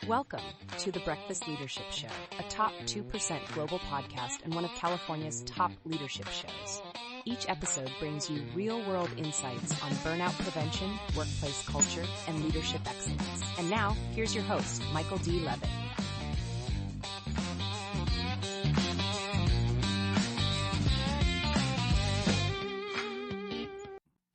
Welcome to the Breakfast Leadership Show, a top 2% global podcast and one of California's top leadership shows. Each episode brings you real-world insights on burnout prevention, workplace culture, and leadership excellence. And now, here's your host, Michael D. Levitt.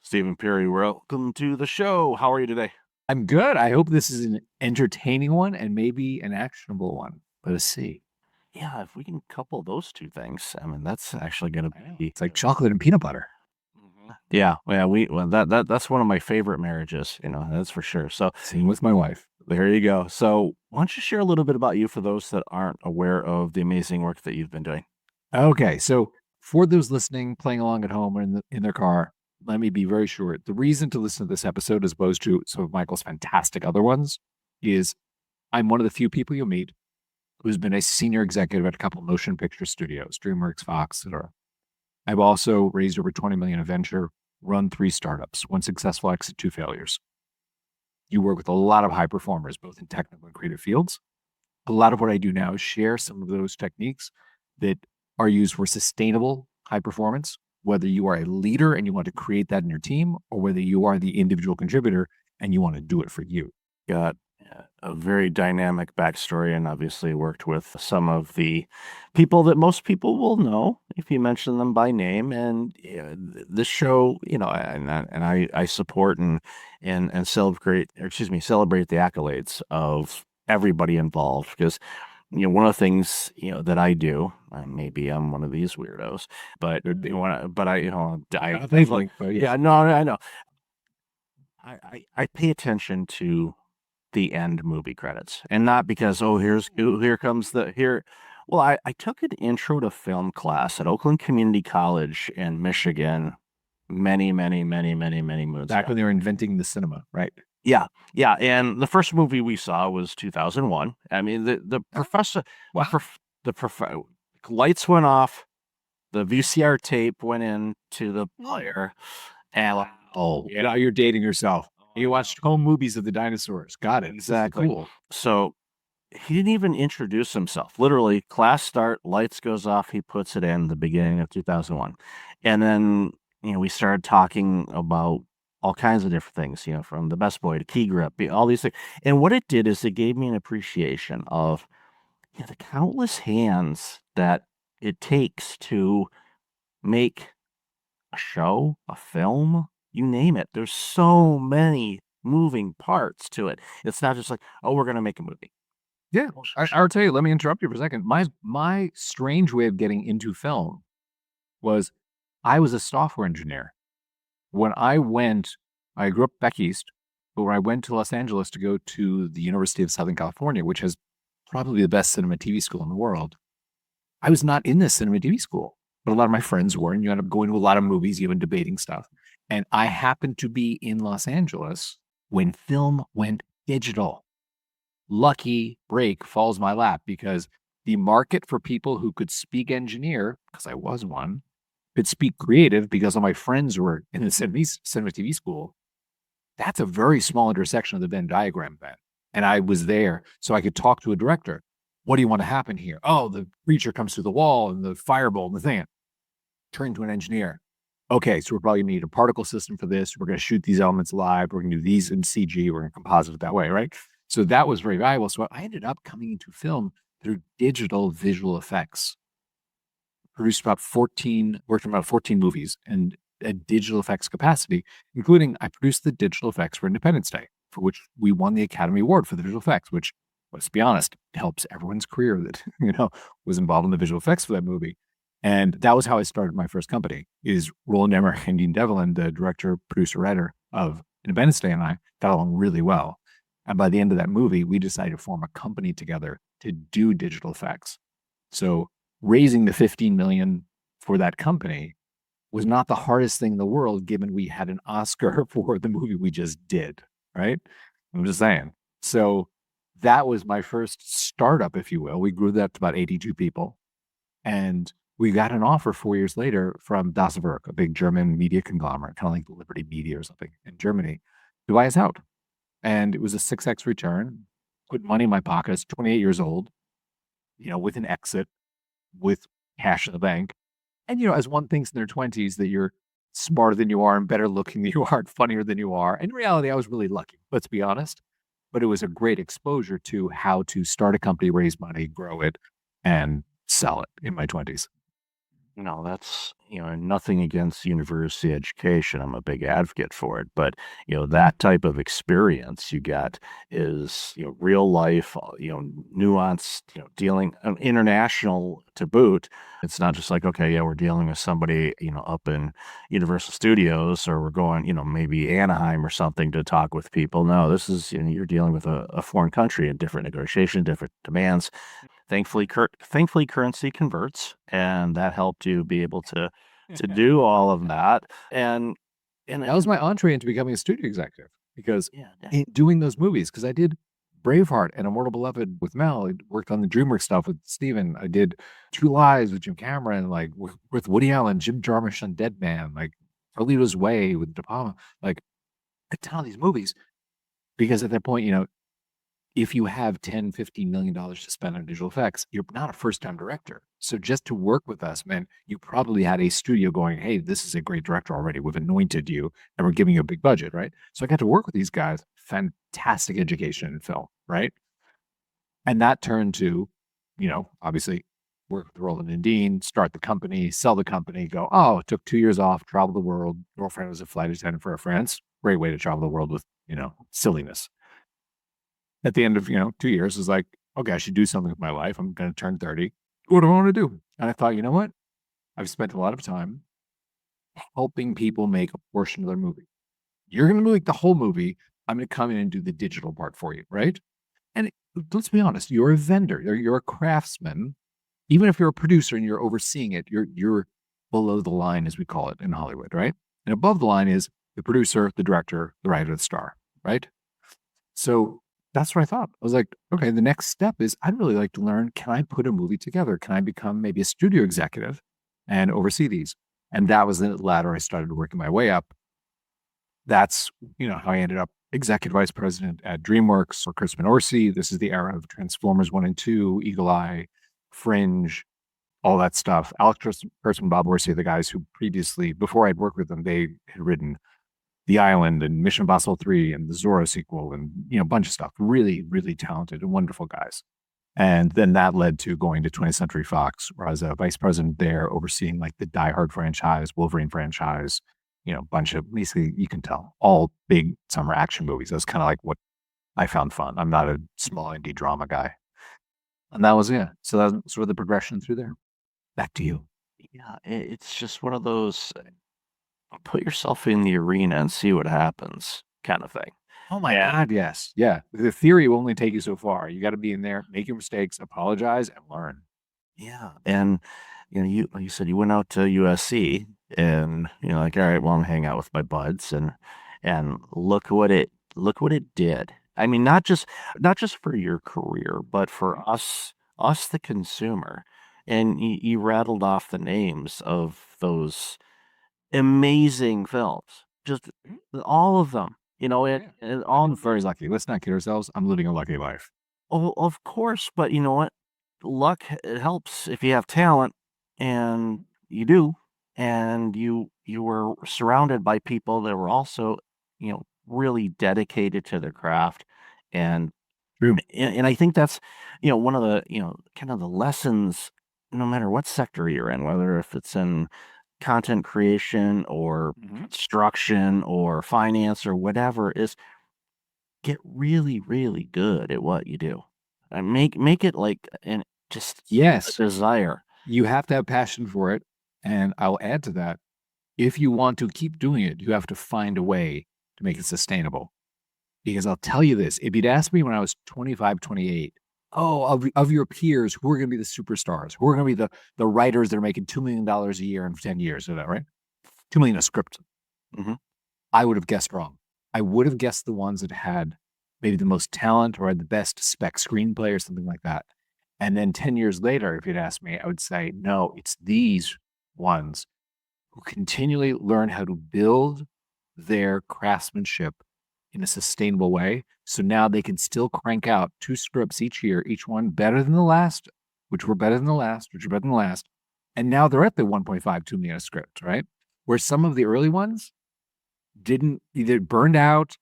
Steven Puri, welcome to the show. How are you today? I'm good. I hope this is an entertaining one and maybe an actionable one. Let us see. Yeah, if we can couple those two things, I mean, that's actually going to be... It's like chocolate and peanut butter. Yeah, that's one of my favorite marriages, that's for sure. So, same with my wife. There you go. So why don't you share a little bit about you for those that aren't aware of the amazing work that you've been doing? Okay, so for those listening, playing along at home or in their car, let me be very short. The reason to listen to this episode, as opposed to some of Michael's fantastic other ones, is I'm one of the few people you'll meet who's been a senior executive at a couple of motion picture studios, DreamWorks, Fox, etc. I've also raised over $20 million in venture, run 3 startups, 1 successful exit, 2 failures. You work with a lot of high performers, both in technical and creative fields. A lot of what I do now is share some of those techniques that are used for sustainable high performance, whether you are a leader and you want to create that in your team, or whether you are the individual contributor and you want to do it for you. Got a very dynamic backstory and obviously worked with some of the people that most people will know if you mention them by name. And this show, and I support and celebrate the accolades of everybody involved, because one of the things, that I do, maybe I'm one of these weirdos, but I know. I pay attention to the end movie credits, and not because, here comes well, I took an intro to film class at Oakland Community College in Michigan many moons Back ago. when they were inventing the cinema, right? Yeah. And the first movie we saw was 2001. I mean, the professor, lights went off, the VCR tape went into the player, and now you're dating yourself. You watched home movies of the dinosaurs. Got it. Exactly. Cool. So he didn't even introduce himself. Literally, class start, lights goes off, he puts it in the beginning of 2001. And then, we started talking about all kinds of different things, from the best boy to key grip, all these things. And what it did is it gave me an appreciation of the countless hands that it takes to make a show, a film, you name it. There's so many moving parts to it. It's not just like, we're going to make a movie. Yeah, I'll tell you, let me interrupt you for a second. My strange way of getting into film was I was a software engineer. When I grew up back east, but when I went to Los Angeles to go to the University of Southern California, which has probably the best cinema TV school in the world, I was not in this cinema TV school, but a lot of my friends were, and you end up going to a lot of movies, even debating stuff. And I happened to be in Los Angeles when film went digital. Lucky break falls my lap, because the market for people who could speak engineer, because I was one, could speak creative because all my friends were in the cinema TV school. That's a very small intersection of the Venn diagram then. And I was there, so I could talk to a director. What do you want to happen here? Oh, the creature comes through the wall and the firebolt and the thing. Turn to an engineer. Okay, so we're probably going to need a particle system for this. We're going to shoot these elements live. We're going to do these in CG. We're going to composite it that way, right? So that was very valuable. So I ended up coming into film through digital visual effects. Worked on about 14 movies and a digital effects capacity, including I produced the digital effects for Independence Day, for which we won the Academy Award for the visual effects, which, let's be honest, helps everyone's career that, was involved in the visual effects for that movie. And that was how I started my first company, is Roland Emmerich and Dean Devlin, the director, producer, writer of Independence Day, and I got along really well. And by the end of that movie, we decided to form a company together to do digital effects. So raising the $15 million for that company was not the hardest thing in the world, given we had an Oscar for the movie we just did, right? I'm just saying. So that was my first startup, if you will. We grew that to about 82 people. And we got an offer 4 years later from Das Werk, a big German media conglomerate, kind of like Liberty Media or something in Germany, to buy us out. And it was a 6x return. put money in my pockets, 28 years old, with an exit, with cash in the bank. And, as one thinks in their 20s that you're smarter than you are and better looking than you are and funnier than you are. In reality, I was really lucky, let's be honest. But it was a great exposure to how to start a company, raise money, grow it, and sell it in my 20s. No, that's, nothing against university education. I'm a big advocate for it. But, that type of experience you get is, real life, nuanced, dealing international to boot. It's not just like, okay, yeah, we're dealing with somebody, up in Universal Studios, or we're going, maybe Anaheim or something to talk with people. No, this is, you're dealing with a foreign country and different negotiation, different demands. Thankfully, currency converts, and that helped you be able to do all of that. And That was my entree into becoming a studio executive, because yeah, in doing those movies, because I did Braveheart and Immortal Beloved with Mel. I worked on the DreamWorks stuff with Steven. I did True Lies with Jim Cameron, like with Woody Allen, Jim Jarmusch on Dead Man, like Carlito's Way with De Palma, like a ton of these movies. Because at that point, if you have $10-15 million to spend on visual effects, you're not a first-time director. So just to work with us meant you probably had a studio going, hey, this is a great director already. We've anointed you and we're giving you a big budget, right? So I got to work with these guys. Fantastic education in film, right? And that turned to, obviously work with Roland and Dean, start the company, sell the company, go, oh, it took 2 years off, travel the world. Girlfriend was a flight attendant for Air France. Great way to travel the world with, silliness. At the end of 2 years, is like, okay, I should do something with my life. I'm going to turn 30. What do I want to do? And I thought, you know what? I've spent a lot of time helping people make a portion of their movie. You're going to make the whole movie. I'm going to come in and do the digital part for you, right? And let's be honest, you're a vendor. You're a craftsman. Even if you're a producer and you're overseeing it, you're below the line, as we call it in Hollywood, right? And above the line is the producer, the director, the writer, the star, right? So that's what I thought. I was like, okay, the next step is I'd really like to learn, can I put a movie together? Can I become maybe a studio executive and oversee these? And that was the ladder I started working my way up. That's, how I ended up executive vice president at DreamWorks for Crispin Orsi. This is the era of Transformers 1 and 2, Eagle Eye, Fringe, all that stuff. Alex Kurtzman, Bob Orsi, the guys who previously, before I'd worked with them, they had written The Island and Mission Impossible 3 and the Zorro sequel and, a bunch of stuff. Really, really talented and wonderful guys. And then that led to going to 20th Century Fox, where I was a vice president there, overseeing like the Die Hard franchise, Wolverine franchise, bunch of, basically, you can tell, all big summer action movies. That's kind of like what I found fun. I'm not a small indie drama guy. And that was, yeah. So that was sort of the progression through there. Back to you. Yeah, it's just one of those put yourself in the arena and see what happens kind of thing. Oh my God, yes. Yeah. The theory will only take you so far. You got to be in there, make your mistakes, apologize, and learn. Yeah. And, you like you said, you went out to USC and, like, all right, well, I'm hanging out with my buds and look what it did. I mean, not just for your career, but for us, the consumer. And you rattled off the names of those amazing films, just all of them. It all. I'm very lucky. Let's not kid ourselves. I'm living a lucky life. Oh, of course, but you know what? Luck, it helps if you have talent, and you do, and you were surrounded by people that were also, really dedicated to their craft, and True. and I think that's, one of the, kind of the lessons, no matter what sector you're in, whether if it's in content creation or construction or finance or whatever, is get really, really good at what you do. And make it like an just Yes. a desire. You have to have passion for it. And I'll add to that. If you want to keep doing it, you have to find a way to make it sustainable. Because I'll tell you this, if you'd asked me when I was 25, 28, of your peers, who are going to be the superstars? Who are going to be the writers that are making $2 million a year in 10 years? Is that right? $2 million a script. I would have guessed wrong. I would have guessed the ones that had maybe the most talent or had the best spec screenplay or something like that. And then 10 years later, if you'd asked me, I would say, no, it's these ones who continually learn how to build their craftsmanship in a sustainable way. So now they can still crank out 2 scripts each year, each one better than the last, which were better than the last, which were better than the last. And now they're at the 1.5, 2 million a script, right? Where some of the early ones didn't, either burned out,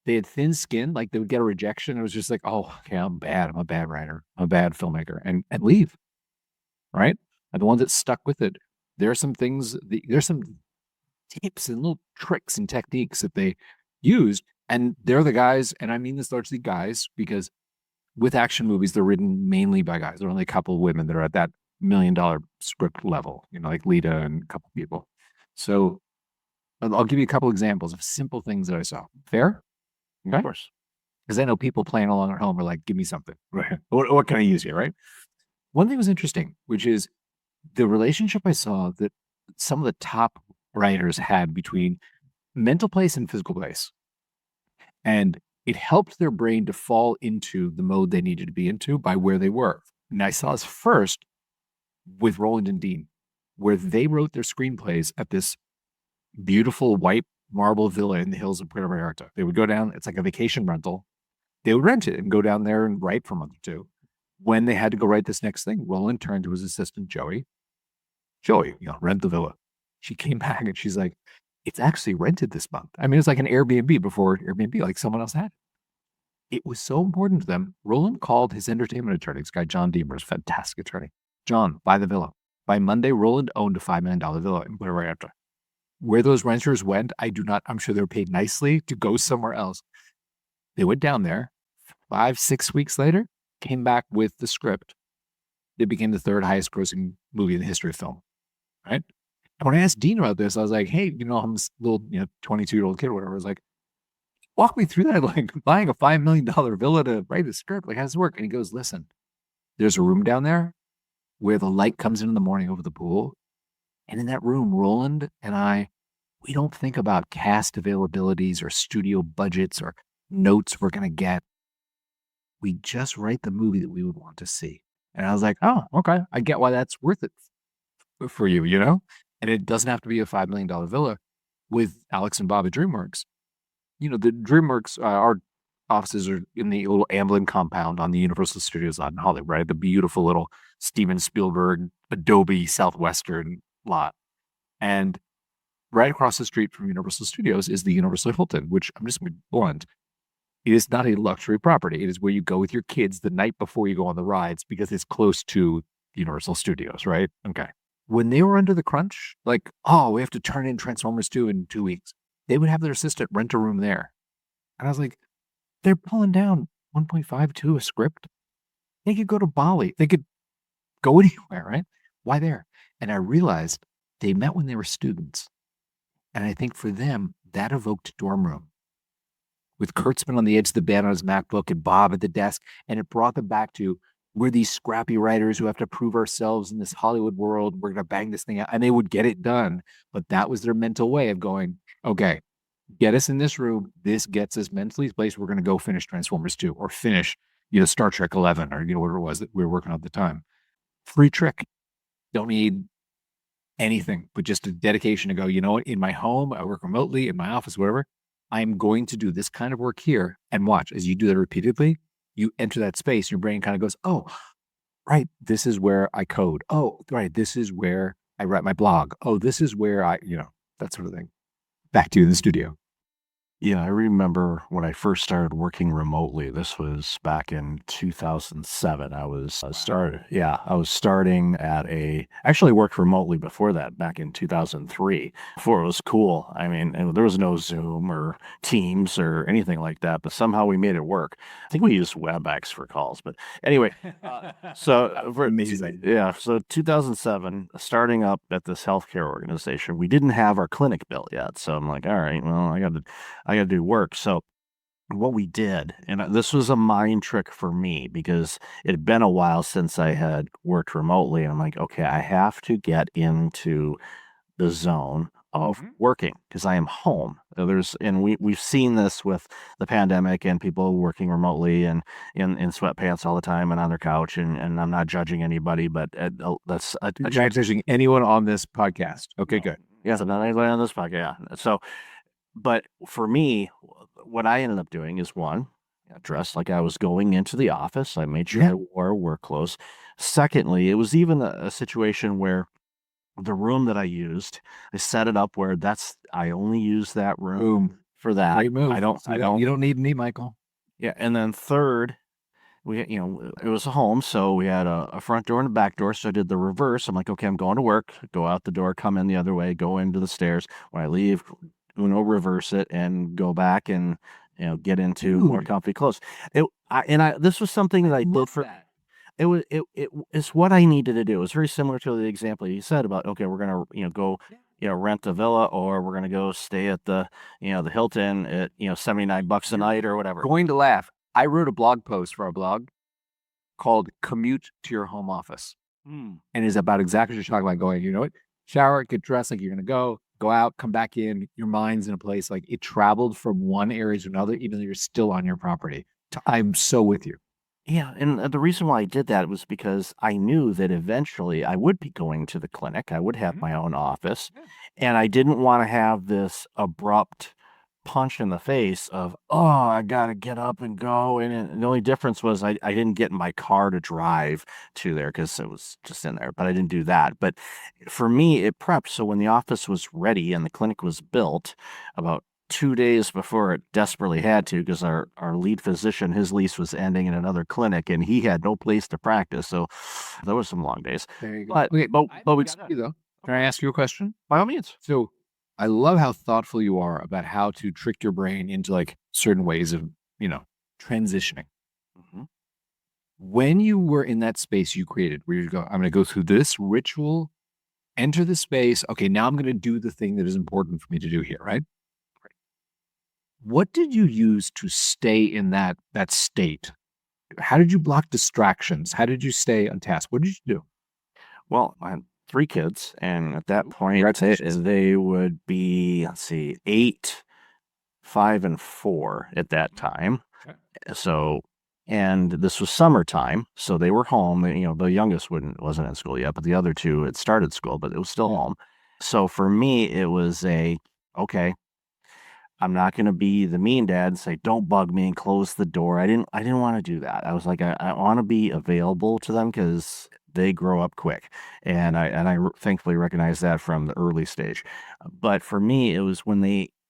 they had thin skin, like they would get a rejection. It was just like, oh, okay, I'm bad. I'm a bad writer. I'm a bad filmmaker, and leave, right? And the ones that stuck with it, there are some things, there's some tips and little tricks and techniques that they used. And they're the guys, and I mean this largely guys, because with action movies, they're written mainly by guys. There are only a couple of women that are at that $1 million script level, like Lita and a couple of people. So I'll give you a couple examples of simple things that I saw. Fair? Okay. Of course. Because I know people playing along at home are like, give me something. Right? What can I use here, right? One thing was interesting, which is the relationship I saw that some of the top writers had between mental place and physical place. And it helped their brain to fall into the mode they needed to be into by where they were. And I saw this first with Roland and Dean, where they wrote their screenplays at this beautiful white marble villa in the hills of Puerto Vallarta. They would go down, it's like a vacation rental. They would rent it and go down there and write for a month or two. When they had to go write this next thing, Roland turned to his assistant, Joey, rent the villa. She came back and she's like, it's actually rented this month. I mean, it's like an Airbnb before Airbnb, like someone else had it. It was so important to them. Roland called his entertainment attorney, this guy, John Deemer, is a fantastic attorney. John, buy the villa. By Monday, Roland owned a $5 million villa in Puerto Vallarta. Where those renters went, I'm sure they were paid nicely to go somewhere else. They went down there 5-6 weeks later, came back with the script. It became the 3rd highest grossing movie in the history of film, right? And when I asked Dean about this, I was like, hey, I'm this little, 22-year-old kid or whatever. I was like, walk me through that, like buying a $5 million villa to write a script. Like, how does it work? And he goes, listen, there's a room down there where the light comes in the morning over the pool. And in that room, Roland and we don't think about cast availabilities or studio budgets or notes we're going to get. We just write the movie that we would want to see. And I was like, oh, okay. I get why that's worth it for you, And it doesn't have to be a $5 million villa. With Alex and Bob at DreamWorks, the DreamWorks, our offices are in the little Amblin compound on the Universal Studios lot in Hollywood, right? The beautiful little Steven Spielberg, Adobe Southwestern lot. And right across the street from Universal Studios is the Universal Hilton, which I'm just going to be blunt. It is not a luxury property. It is where you go with your kids the night before you go on the rides because it's close to Universal Studios, right? Okay. When they were under the crunch, like, oh, we have to turn in Transformers 2 in 2 weeks, they would have their assistant rent a room there. And I was like, they're pulling down 1.52 a script. They could go to Bali. They could go anywhere, right? Why there? And I realized they met when they were students. And I think for them, that evoked dorm room. With Kurtzman on the edge of the bed on his MacBook and Bob at the desk. And it brought them back to, we're these scrappy writers who have to prove ourselves in this Hollywood world. We're going to bang this thing out. And they would get it done. But that was their mental way of going, okay, get us in this room. This gets us mentally placed. We're going to go finish Transformers 2 or finish, Star Trek 11 or, whatever it was that we were working on at the time. Free trick. Don't need anything, but just a dedication to go, in my home, I work remotely, in my office, whatever. I'm going to do this kind of work here, and watch as you do that repeatedly, you enter that space, your brain kind of goes, oh, right, this is where I code. Oh, right, this is where I write my blog. Oh, this is where that sort of thing. Back to you in the studio. Yeah, I remember when I first started working remotely. This was back in 2007. I was I was starting actually worked remotely before that, back in 2003, before it was cool. I mean, and there was no Zoom or Teams or anything like that, but somehow we made it work. I think we used WebEx for calls, but anyway, so amazing. Yeah, so 2007, starting up at this healthcare organization, we didn't have our clinic built yet. So I'm like, all right, well, I got to do work. So what we did, and this was a mind trick for me because it had been a while since I had worked remotely. And I'm like, okay, I have to get into the zone of working because I am home. We've seen this with the pandemic and people working remotely and in sweatpants all the time and on their couch. And I'm not judging anybody, but that's I'm not judging anyone on this podcast. Okay, good. Yes, I'm not anybody on this podcast. Yeah. So, but for me, what I ended up doing is one, dressed like I was going into the office. I made sure I wore work clothes. Secondly, it was even a situation where the room that I used, I set it up where I only use that room for that. Great move. I don't. You don't need me, Michael. Yeah, and then third, it was a home, so we had a front door and a back door. So I did the reverse. I'm like, okay, I'm going to work, go out the door, come in the other way, go into the stairs. When I leave, reverse it and go back and get into more comfy clothes. This was something that I did for. It's what I needed to do. It was very similar to the example you said about, okay, we're gonna go rent a villa, or we're gonna go stay at the the Hilton at $79 a night or whatever. Going to laugh. I wrote a blog post for our blog called "Commute to Your Home Office," and is about exactly what you're talking about. Going, you know what? Shower, get dressed like you're gonna go out, come back in. Your mind's in a place like it traveled from one area to another, even though you're still on your property. I'm so with you. Yeah, and the reason why I did that was because I knew that eventually I would be going to the clinic. I would have my own office, and I didn't want to have this abrupt punch in the face of, oh, I got to get up and go. And the only difference was I didn't get in my car to drive to there because it was just in there, but I didn't do that. But for me, it prepped. So when the office was ready and the clinic was built, about 2 days before it desperately had to, because our lead physician, his lease was ending in another clinic and he had no place to practice. So there was some long days. There you go. But we though. Can I ask you a question? By all means. So I love how thoughtful you are about how to trick your brain into like certain ways of, transitioning. Mm-hmm. When you were in that space you created where you go, I'm going to go through this ritual, enter the space. Okay, now I'm going to do the thing that is important for me to do here, right? What did you use to stay in that state? How did you block distractions? How did you stay on task? What did you do? Well, I had 3 kids, and at that point, they would be, 8, 5, and 4 at that time. Okay. So, and this was summertime, so they were home. The youngest wasn't in school yet, but the other 2 had started school, but it was still home. So for me, it was okay, I'm not going to be the mean dad and say, don't bug me and close the door. I didn't want to do that. I was like, I want to be available to them because they grow up quick. And I thankfully recognize that from the early stage. But for me, it was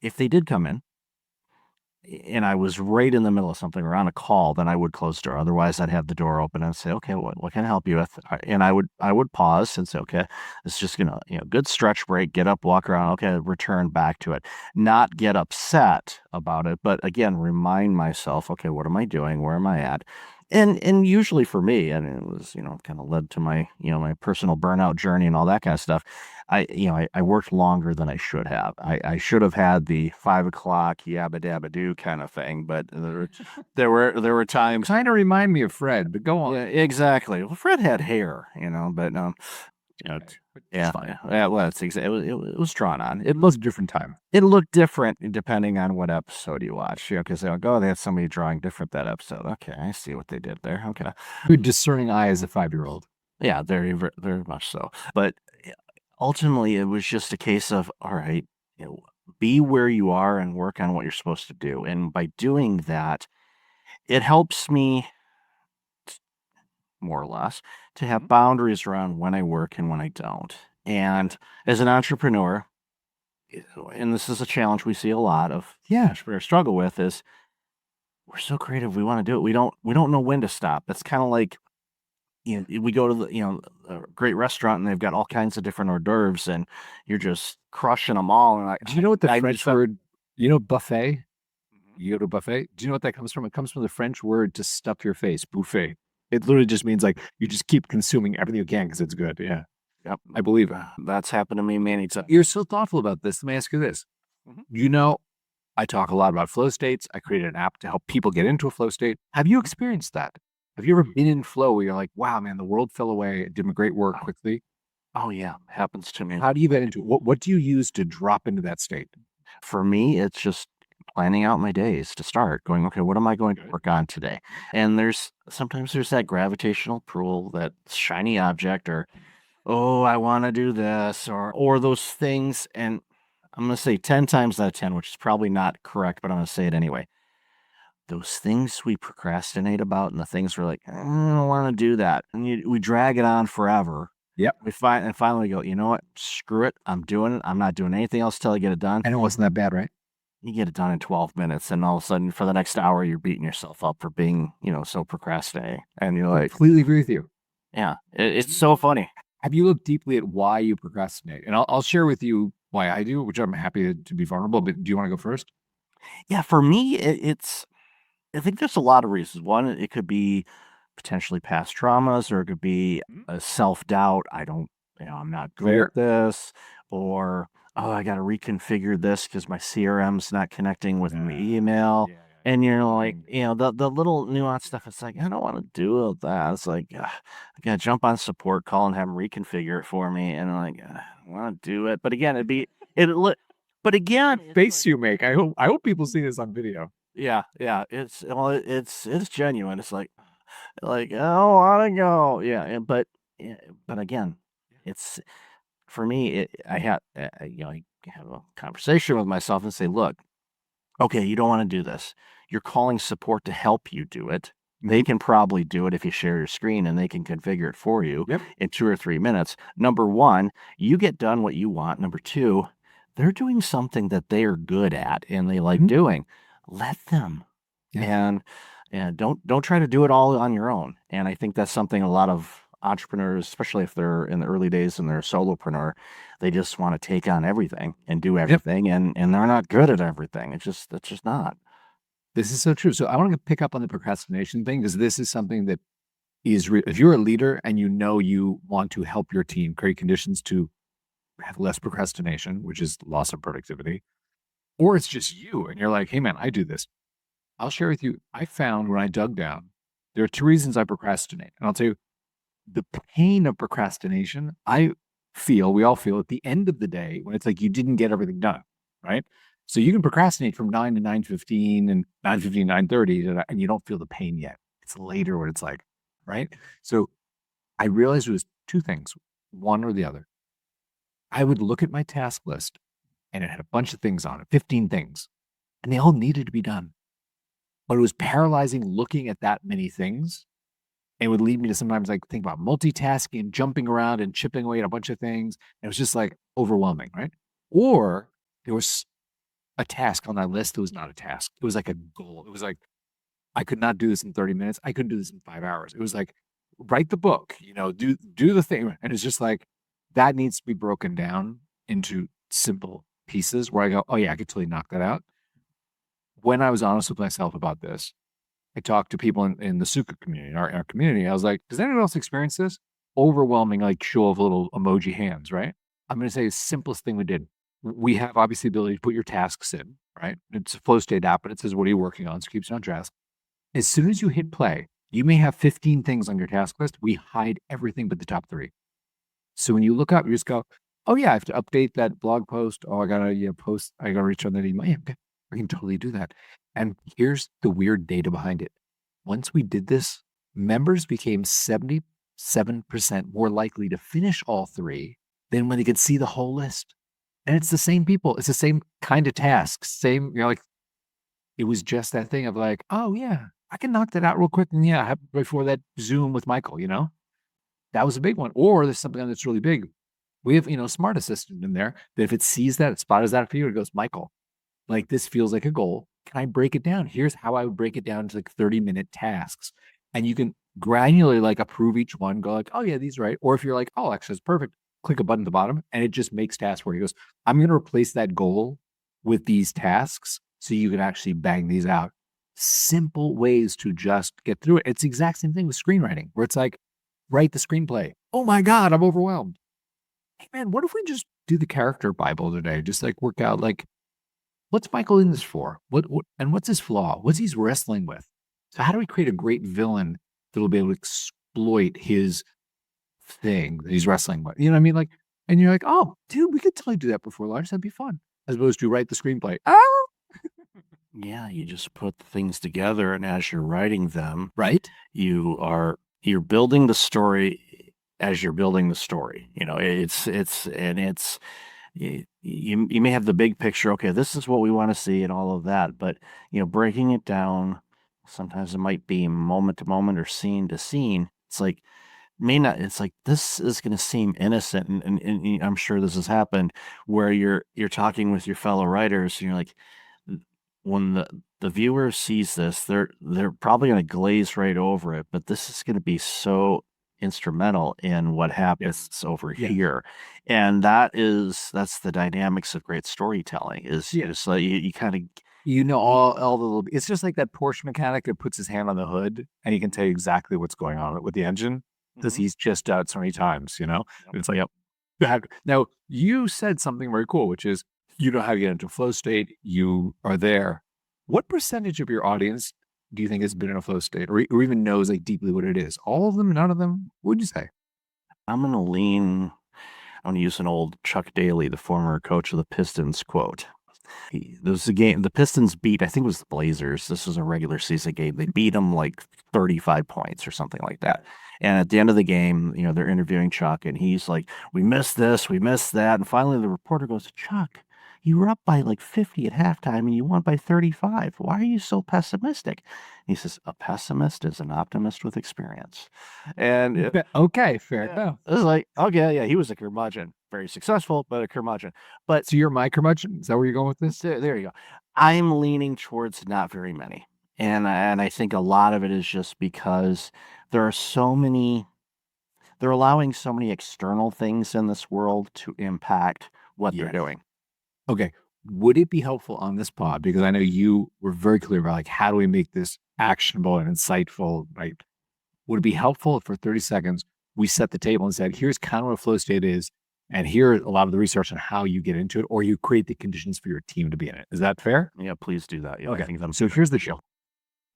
if they did come in and I was right in the middle of something or on a call, then I would close the door. Otherwise, I'd have the door open and say, okay, what can I help you with? And I would pause and say, okay, it's just gonna, good stretch break, get up, walk around. Okay, return back to it. Not get upset about it, but again, remind myself, okay, what am I doing? Where am I at? And usually for me, and it was, kind of led to my, my personal burnout journey and all that kind of stuff. I worked longer than I should have. I should have had the 5 o'clock yabba dabba do kind of thing, but there were times. Kind of remind me of Fred, but go on. Yeah, exactly. Well, Fred had hair, but yeah. Well, it was drawn on. It was a different time. It looked different depending on what episode you watch. Because they had somebody drawing different that episode. Okay, I see what they did there. Okay, good discerning eye as a 5-year-old. Yeah, very, very much so. But ultimately, it was just a case of, all right, be where you are and work on what you're supposed to do. And by doing that, it helps me, more or less, to have boundaries around when I work and when I don't. And as an entrepreneur, and this is a challenge we see a lot of entrepreneurs struggle with, is we're so creative, we want to do it. We don't know when to stop. It's kind of like, we go to the, a great restaurant and they've got all kinds of different hors d'oeuvres and you're just crushing them all. And do you know what the French word, buffet? You go to a buffet. Do you know what that comes from? It comes from the French word to stuff your face, buffet. It literally just means like you just keep consuming everything you can because it's good. Yeah. Yep. I believe it. That's happened to me many times. You're so thoughtful about this. Let me ask you this. I talk a lot about flow states. I created an app to help people get into a flow state. Have you experienced that? Have you ever been in flow where you're like, wow, man, the world fell away. It did great work quickly? Oh, yeah. Happens to me. How do you get into it? What do you use to drop into that state? For me, it's just planning out my days to start going, okay, what am I going to work on today? And sometimes there's that gravitational pull, that shiny object, or, oh, I want to do this, or those things. And I'm going to say 10 times out of 10, which is probably not correct, but I'm going to say it anyway. Those things we procrastinate about and the things we're like, I don't want to do that. And we drag it on forever. Yep. And finally go, you know what? Screw it. I'm doing it. I'm not doing anything else till I get it done. And it wasn't that bad, right? You get it done in 12 minutes, and all of a sudden, for the next hour, you're beating yourself up for being, so procrastinating. And you're like, Completely agree with you. yeah, it's so funny. Have you looked deeply at why you procrastinate? And I'll share with you why I do, which I'm happy to be vulnerable. But do you want to go first? Yeah, for me, I think there's a lot of reasons. One, it could be potentially past traumas, or it could be a self-doubt. I'm not good Fair. at this, or, oh, I got to reconfigure this because my CRM's not connecting with my email. Yeah. And you're like, the little nuanced stuff. It's like, I don't want to do all that. It's like, I got to jump on support call and have them reconfigure it for me. And I'm like, I want to do it. But again, but again, Face you make. I hope people see this on video. yeah. It's genuine. It's like, I don't want to go. Yeah. But again, it's for me. I have a conversation with myself and say, look, okay, you don't want to do this. You're calling support to help you do it. They can probably do it if you share your screen, and they can configure it for you in 2 or 3 minutes. Number one, you get done what you want. Number two, they're doing something that they are good at and they like doing. Let them. Yeah. And don't try to do it all on your own. And I think that's something a lot of entrepreneurs, especially if they're in the early days and they're a solopreneur, they just want to take on everything and do everything, and they're not good at everything. It's just not. This is so true. So I want to pick up on the procrastination thing, because this is something that is if you're a leader and you want to help your team create conditions to have less procrastination, which is loss of productivity, or it's just you and you're like, hey man, I do this. I'll share with you. I found when I dug down, there are 2 reasons I procrastinate. And I'll tell you, the pain of procrastination, we all feel at the end of the day when it's like you didn't get everything done, right? So you can procrastinate from 9 to 9:15 and 9:15, 9:30, and you don't feel the pain yet. It's later when it's like, right? So I realized it was 2 things, one or the other. I would look at my task list and it had a bunch of things on it, 15 things, and they all needed to be done. But it was paralyzing looking at that many things. It would lead me to sometimes like think about multitasking and jumping around and chipping away at a bunch of things. And it was just like overwhelming, right? Or there was a task on that list that was not a task. It was like a goal. It was like, I could not do this in 30 minutes. I couldn't do this in 5 hours. It was like, write the book, do the thing. And it's just like, that needs to be broken down into simple pieces where I go, oh yeah, I could totally knock that out. When I was honest with myself about this, I talked to people in the Sukha community, our community. I was like, does anyone else experience this? Overwhelming, like show of little emoji hands, right? I'm going to say the simplest thing we did. We have obviously the ability to put your tasks in, right? It's a flow state app, but it says, what are you working on? So it keeps you on task. As soon as you hit play, you may have 15 things on your task list. We hide everything but the top 3. So when you look up, you just go, oh yeah, I have to update that blog post. Oh, I got to post. I got to reach on that email. Yeah, okay. I can totally do that. And here's the weird data behind it. Once we did this, members became 77% more likely to finish all 3 than when they could see the whole list. And it's the same people. It's the same kind of tasks. Same, like, it was just that thing of like, oh yeah, I can knock that out real quick. And yeah, before that Zoom with Michael, that was a big one. Or there's something that's really big. We have, Smart Assistant in there that if it sees that, it spots that for you, it goes, Michael, like this feels like a goal. Can I break it down? Here's how I would break it down to like 30-minute tasks. And you can granularly like approve each one, go like, oh yeah, these are right. Or if you're like, oh, actually it's perfect, click a button at the bottom and it just makes tasks where he goes, I'm going to replace that goal with these tasks so you can actually bang these out. Simple ways to just get through it. It's the exact same thing with screenwriting where it's like, write the screenplay. Oh my God, I'm overwhelmed. Hey man, what if we just do the character Bible today? Just like work out like, what's Michael in this for? And what's his flaw? What's he's wrestling with? So how do we create a great villain that will be able to exploit his thing that he's wrestling with? You know what I mean? Like, and you're like, oh, dude, we could totally do that before lunch. That'd be fun. As opposed to write the screenplay. Oh, Yeah, you just put things together, and as you're writing them, right? you're building the story as you're building the story. It's you may have the big picture. Okay, this is what we want to see and all of that, but breaking it down, sometimes it might be moment to moment or scene to scene. It's like may not. It's like this is going to seem innocent, and I'm sure this has happened where you're talking with your fellow writers, and you're like, when the viewer sees this, they're probably going to glaze right over it, but this is going to be so instrumental in what happens over Yeah. here. And that's the dynamics of great storytelling is just like you kind of all the little, it's just like that Porsche mechanic that puts his hand on the hood and he can tell you exactly what's going on with the engine because he's just done it so many times, And it's like, yep. Now, you said something very cool, which is you know how you get into flow state, you are there. What percentage of your audience do you think has been in a flow state or even knows like deeply what it is? All of them, none of them? What would you say? I'm going to use an old Chuck Daly, the former coach of the Pistons quote. There was a game, the Pistons beat, I think it was the Blazers. This was a regular season game. They beat them like 35 points or something like that. And at the end of the game, they're interviewing Chuck, and he's like, we missed this, we missed that. And finally, the reporter goes, Chuck, you were up by like 50 at halftime and you won by 35. Why are you so pessimistic? And he says, a pessimist is an optimist with experience. And okay, fair enough. It was like, okay, yeah, he was a curmudgeon. Very successful, but a curmudgeon. But so you're my curmudgeon? Is that where you're going with this? There you go. I'm leaning towards not very many. And I think a lot of it is just because there are so many, they're allowing so many external things in this world to impact what they're doing. Okay. Would it be helpful on this pod? Because I know you were very clear about like, how do we make this actionable and insightful, right? Would it be helpful if for 30 seconds we set the table and said, here's kind of what a flow state is, and here a lot of the research on how you get into it, or you create the conditions for your team to be in it. Is that fair? Yeah, please do that. Yeah, okay. I think So here's the show.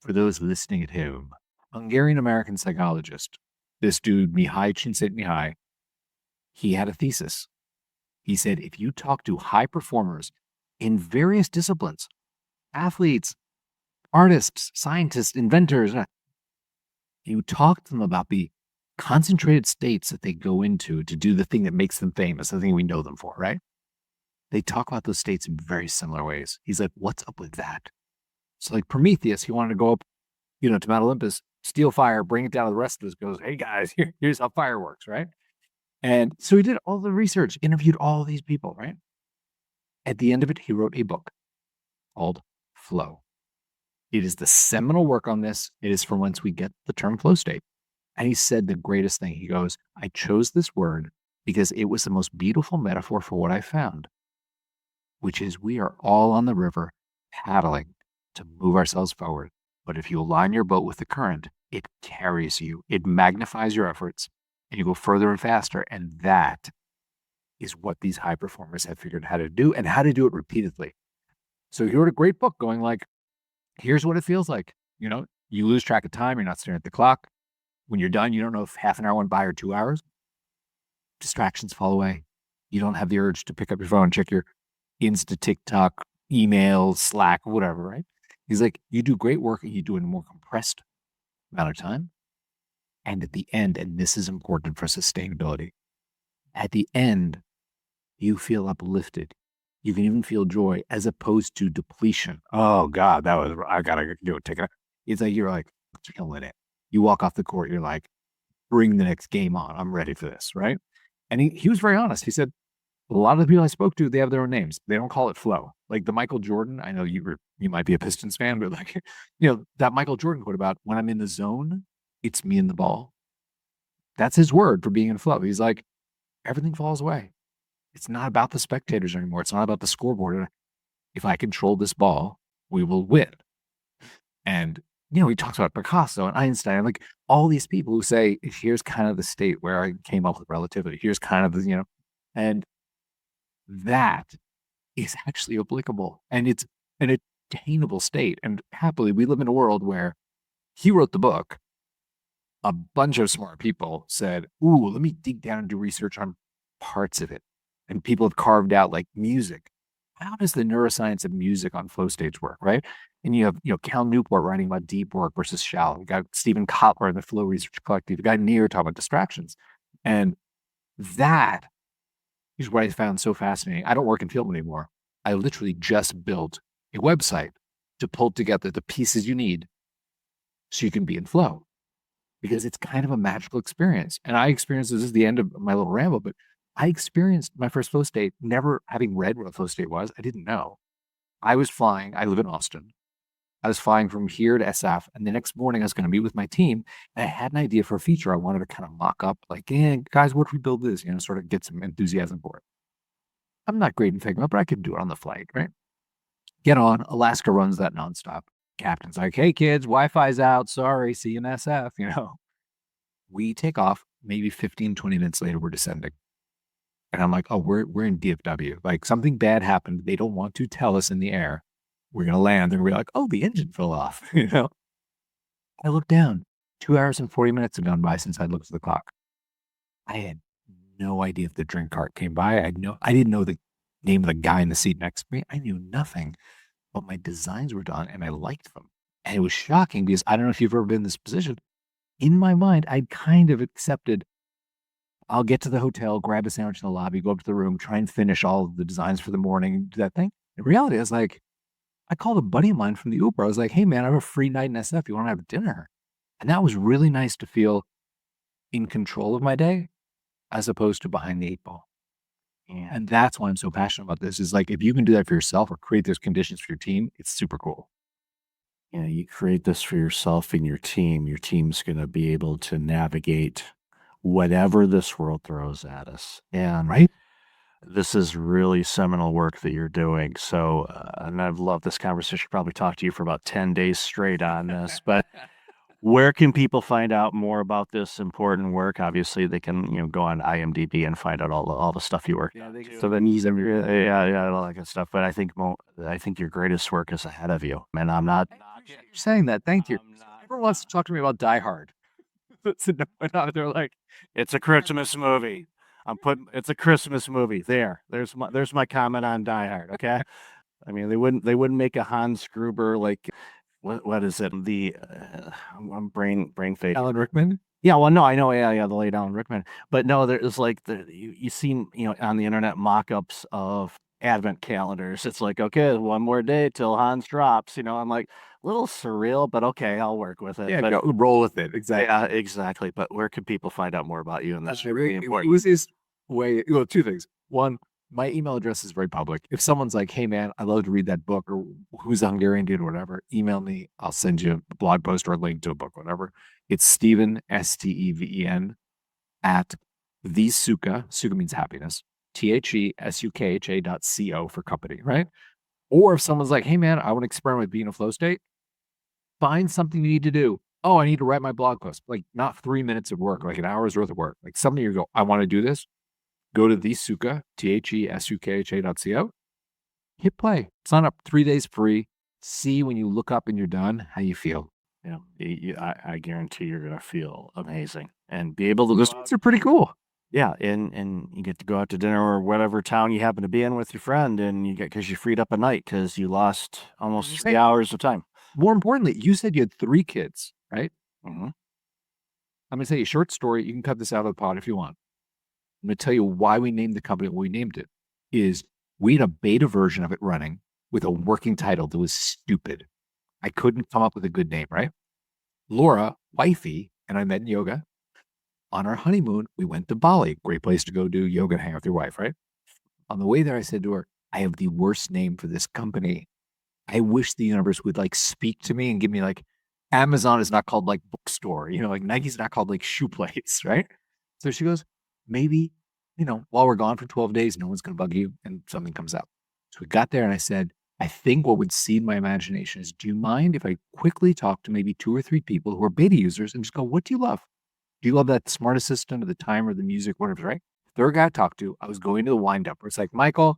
For those listening at home, Hungarian-American psychologist, this dude, Mihai Csikszentmihalyi, he had a thesis. He said, if you talk to high performers in various disciplines, athletes, artists, scientists, inventors, you talk to them about the concentrated states that they go into to do the thing that makes them famous, the thing we know them for, right? They talk about those states in very similar ways. He's like, what's up with that? So like Prometheus, he wanted to go up, to Mount Olympus, steal fire, bring it down to the rest of us, goes, hey guys, here's how fire works, right? And so he did all the research, interviewed all these people, right? At the end of it, he wrote a book called Flow. It is the seminal work on this. It is from whence we get the term flow state. And he said the greatest thing. He goes, I chose this word because it was the most beautiful metaphor for what I found, which is we are all on the river paddling to move ourselves forward. But if you align your boat with the current, it carries you, it magnifies your efforts, and you go further and faster. And that is what these high performers have figured out how to do and how to do it repeatedly. So he wrote a great book going like, here's what it feels like. You lose track of time. You're not staring at the clock. When you're done, you don't know if half an hour went by or 2 hours. Distractions fall away. You don't have the urge to pick up your phone and check your Insta, TikTok, email, Slack, whatever, right? He's like, you do great work and you do it in a more compressed amount of time. And at the end, and this is important for sustainability, at the end, you feel uplifted. You can even feel joy as opposed to depletion. Oh God, I gotta do it. It's like, you're like, let's kill it. You walk off the court, you're like, bring the next game on. I'm ready for this, right? And he was very honest. He said, a lot of the people I spoke to, they have their own names. They don't call it flow. Like the Michael Jordan, I know you might be a Pistons fan, but like, that Michael Jordan quote about when I'm in the zone, it's me and the ball. That's his word for being in flow. He's like, everything falls away. It's not about the spectators anymore. It's not about the scoreboard. If I control this ball, we will win. And he talks about Picasso and Einstein, like all these people who say, here's kind of the state where I came up with relativity. Here's kind of the, and that is actually applicable. And it's an attainable state. And happily, we live in a world where he wrote the book. A bunch of smart people said, ooh, let me dig down and do research on parts of it. And people have carved out like music. How does the neuroscience of music on flow states work, right? And you have, Cal Newport writing about deep work versus shallow. You got Stephen Kotler in the Flow Research Collective. You got Near talking about distractions. And that Here's what I found so fascinating. I don't work in film anymore. I literally just built a website to pull together the pieces you need so you can be in flow, because it's kind of a magical experience. And I experienced, this is the end of my little ramble, but I experienced my first flow state, never having read what a flow state was. I didn't know. I was flying. I live in Austin. I was flying from here to SF, and the next morning I was going to meet with my team, and I had an idea for a feature I wanted to kind of mock up, like, guys, what if we build this? Sort of get some enthusiasm for it. I'm not great in Figma, but I could do it on the flight, right? Get on. Alaska runs that nonstop. Captain's like, hey, kids, Wi-Fi's out. Sorry, see you in SF, We take off. Maybe 15, 20 minutes later, we're descending. And I'm like, oh, we're in DFW. Like, something bad happened. They don't want to tell us in the air. We're going to land. And we're like, oh, the engine fell off. I looked down. 2 hours and 40 minutes had gone by since I looked at the clock. I had no idea if the drink cart came by. I didn't know the name of the guy in the seat next to me. I knew nothing. But my designs were done and I liked them. And it was shocking because I don't know if you've ever been in this position. In my mind, I'd kind of accepted, I'll get to the hotel, grab a sandwich in the lobby, go up to the room, try and finish all of the designs for the morning, do that thing. In reality, I was like, I called a buddy of mine from the Uber. I was like, hey, man, I have a free night in SF. You want to have dinner? And that was really nice to feel in control of my day as opposed to behind the eight ball. Yeah. And that's why I'm so passionate about this, is like, if you can do that for yourself or create those conditions for your team, it's super cool. You create this for yourself and your team. Your team's going to be able to navigate whatever this world throws at us. And right, this is really seminal work that you're doing. So, and I've loved this conversation. Probably talked to you for about 10 days straight on this, but where can people find out more about this important work? Obviously, they can go on IMDb and find out all the stuff you work. Yeah, they can. So then yeah, all that good stuff. But I think your greatest work is ahead of you. And I'm not. You're saying that. Thank you. Everyone wants to talk to me about Die Hard. They're like, it's a Christmas movie. It's a Christmas movie. There's my comment on Die Hard. Okay, I mean they wouldn't make a Hans Gruber like. What is it? The I'm brain fade. Alan Rickman. Yeah, well, no, I know. Yeah, the late Alan Rickman. But no, there's like you seen on the internet mock-ups of advent calendars. It's like, okay, one more day till Hans drops. I'm like, a little surreal, but okay, I'll work with it. Yeah, but, roll with it. Exactly. Yeah, exactly. But where can people find out more about you? And that's really important. It was his way. Well, two things. One, my email address is very public. If someone's like, hey, man, I love to read that book, or who's a Hungarian dude or whatever, email me. I'll send you a blog post or a link to a book, whatever. It's Steven, Steven, at the Sukha. Sukha means happiness. TheSukha.co for company, right? Or if someone's like, hey, man, I want to experiment with being a flow state, find something you need to do. Oh, I need to write my blog post. Like, not 3 minutes of work, like an hour's worth of work. Like something you go, I want to do this. Go to the Sukha, TheSukha.co. Hit play. Sign up 3 days free. See when you look up and you're done, how you feel. Yeah, I guarantee you're going to feel amazing and be able to. Those ones are pretty cool. Yeah, and you get to go out to dinner or whatever town you happen to be in with your friend, and because you freed up a night because you lost almost 3 hours of time. More importantly, you said you had 3 kids, right? Mm-hmm. I'm going to tell you a short story. You can cut this out of the pod if you want. I'm going to tell you why we named the company what we named it. Is we had a beta version of it running with a working title that was stupid. I couldn't come up with a good name, right? Laura, wifey, and I met in yoga. On our honeymoon, we went to Bali. Great place to go do yoga and hang out with your wife, right? On the way there, I said to her, I have the worst name for this company. I wish the universe would speak to me and give me Amazon is not called bookstore, Nike's not called shoe place, right? So she goes, maybe, while we're gone for 12 days, no one's going to bug you and something comes out. So we got there and I said, I think what would seed my imagination is, do you mind if I quickly talk to maybe 2 or 3 people who are beta users and just go, what do you love? Do you love that smart assistant or the timer, the music, whatever, right? Third guy I talked to, I was going to the wind up where it's like, Michael,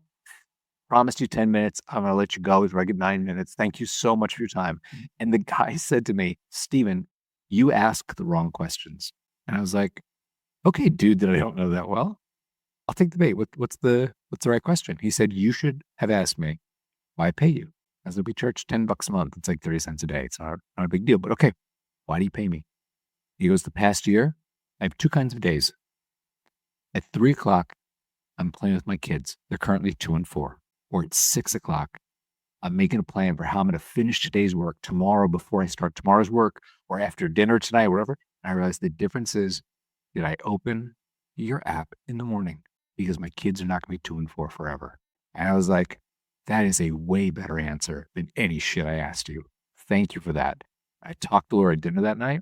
promised you 10 minutes. I'm going to let you go. It's like 9 minutes. Thank you so much for your time. And the guy said to me, Steven, you ask the wrong questions. And I was like, okay, dude, that I don't know that well. I'll take the bait. What's the right question? He said, you should have asked me why I pay you. I said, we charge $10 a month. It's like 30 cents a day. It's not a big deal, but okay. Why do you pay me? He goes, the past year, I have 2 kinds of days. At 3 o'clock, I'm playing with my kids. They're currently 2 and 4. Or it's 6 o'clock. I'm making a plan for how I'm going to finish today's work tomorrow before I start tomorrow's work, or after dinner tonight, whatever. And I realized the difference is that I open your app in the morning because my kids are not going to be 2 and 4 forever. And I was like, that is a way better answer than any shit I asked you. Thank you for that. I talked to Laura at dinner that night,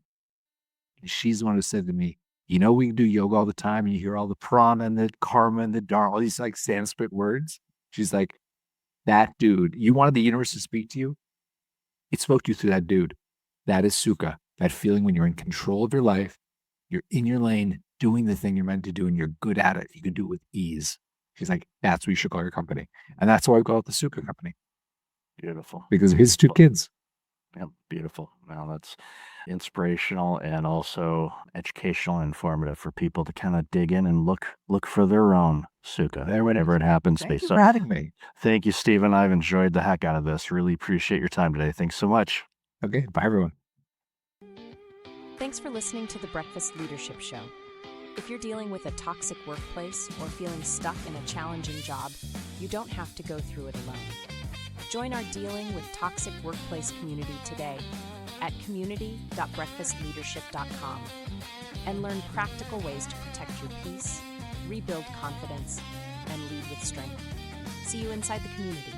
and she's the one who said to me, you know, we do yoga all the time, and you hear all the prana and the karma and the dharma, all these like Sanskrit words. She's like, that dude, you wanted the universe to speak to you? It spoke to you through that dude. That is Sukha, that feeling when you're in control of your life, you're in your lane, doing the thing you're meant to do, and you're good at it. You can do it with ease. She's like, that's what you should call your company. And that's why I call it the Sukha Company. Beautiful. Because of his 2 kids. Yeah, beautiful. Now that's inspirational and also educational and informative for people to kind of dig in and look for their own Sukha, whenever it happens. Thank you for having me. Thank you, Steven. I've enjoyed the heck out of this. Really appreciate your time today. Thanks so much. Okay, bye everyone. Thanks for listening to the Breakfast Leadership Show. If you're dealing with a toxic workplace or feeling stuck in a challenging job, you don't have to go through it alone. Join our Dealing with Toxic Workplace community today at community.breakfastleadership.com and learn practical ways to protect your peace, rebuild confidence, and lead with strength. See you inside the community.